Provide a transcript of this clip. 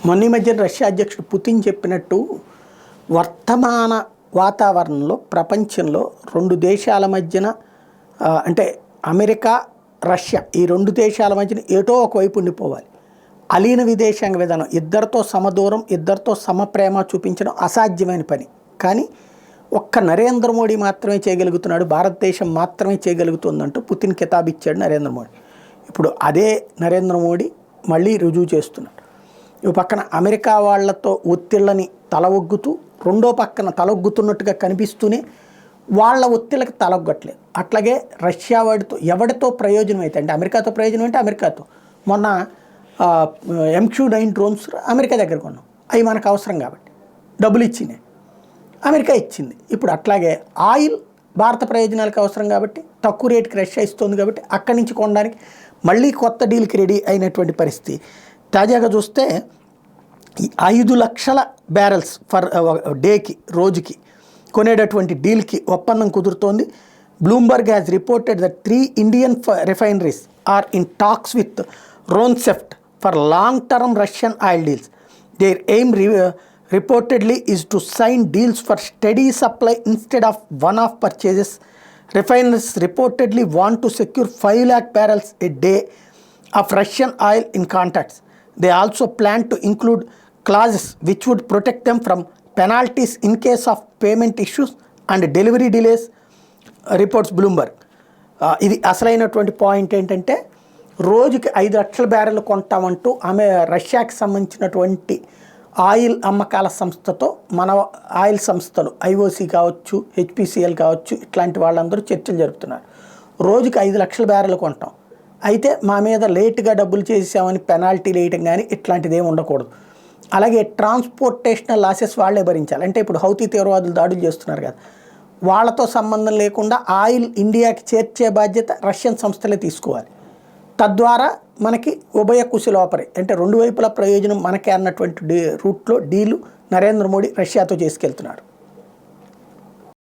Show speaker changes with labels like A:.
A: మొన్న ఈ మధ్యన రష్యా అధ్యక్షుడు పుతిన్ చెప్పినట్టు వర్తమాన వాతావరణంలో ప్రపంచంలో రెండు దేశాల మధ్యన అంటే అమెరికా రష్యా ఈ రెండు దేశాల మధ్యన ఏటో ఒకవైపు ఉండిపోవాలి. అలీన విదేశాంగ విధానం ఇద్దరితో సమదూరం ఇద్దరితో సమప్రేమ చూపించడం అసాధ్యమైన పని. కానీ ఒక్క నరేంద్ర మోడీ మాత్రమే చేయగలుగుతున్నాడు, భారతదేశం మాత్రమే చేయగలుగుతుందంటూ పుతిన్ కితాబిచ్చాడు నరేంద్ర మోడీ. ఇప్పుడు అదే నరేంద్ర మోడీ మళ్ళీ రుజువు చేస్తున్నాడు. ఈ పక్కన అమెరికా వాళ్లతో ఒత్తిళ్ళని తలవొగ్గుతూ రెండో పక్కన తలొగ్గుతున్నట్టుగా కనిపిస్తూనే వాళ్ళ ఒత్తిళ్ళకి తలొగ్గట్లేదు. అట్లాగే రష్యా వాడితో ఎవరితో ప్రయోజనం అయితే అంటే అమెరికాతో ప్రయోజనం అంటే అమెరికాతో మొన్న MQ-9 డ్రోన్స్ అమెరికా దగ్గర కొన్నాం, అవి మనకు అవసరం కాబట్టి డబ్బులు ఇచ్చినాయి, అమెరికా ఇచ్చింది. ఇప్పుడు అట్లాగే ఆయిల్ భారత ప్రయోజనాలకు అవసరం కాబట్టి తక్కువ రేటుకి రష్యా ఇస్తుంది కాబట్టి అక్కడి నుంచి కొనడానికి మళ్ళీ కొత్త డీల్కి రెడీ అయినటువంటి పరిస్థితి. తాజాగా చూస్తే 5 లక్షల బ్యారెల్స్ ఫర్ డేకి రోజుకి కొనేటటువంటి డీల్కి ఒప్పందం కుదురుతోంది. Bloomberg has reported that 3 Indian refineries are in talks with Rosneft for long term Russian oil deals. Their aim reportedly is to sign deals for steady supply instead of one-off purchases. Refiners reportedly want to secure 5 lakh barrels a day of Russian oil in contracts. They also plan to include clauses which would protect them from penalties in case of payment issues and delivery delays, reports Bloomberg. ఇది అసలైనటువంటి point ఏంటంటే రోజుకి 5 లక్షల barrel కొంటామంటూ రష్యాకి సంబంధించినటువంటి oil అమ్మకాల సంస్థతో మన oil సంస్థలు IOC కావచ్చు, HPCL కావచ్చు, ఇట్లాంటి వాళ్ళందరూ చర్చలు జరుపుతున్నారు. రోజుకి 5 లక్షల బ్యారెల్ కొంటాం, అయితే మా మీద లేటుగా డబ్బులు చేసామని పెనాల్టీ వేయటం కానీ ఇట్లాంటిది ఏమి ఉండకూడదు. అలాగే ట్రాన్స్పోర్టేషనల్ లాసెస్ వాళ్ళే భరించాలి. అంటే ఇప్పుడు హౌతీ తీవ్రవాదులు దాడులు చేస్తున్నారు కదా, వాళ్ళతో సంబంధం లేకుండా ఆయిల్ ఇండియాకి చేర్చే బాధ్యత రష్యన్ సంస్థలే తీసుకోవాలి. తద్వారా మనకి ఉభయ కుశలోపరి అంటే రెండు వైపుల ప్రయోజనం మనకే అన్నటువంటి రూట్లో డీలు నరేంద్ర మోడీ రష్యాతో చేసుకెళ్తున్నారు.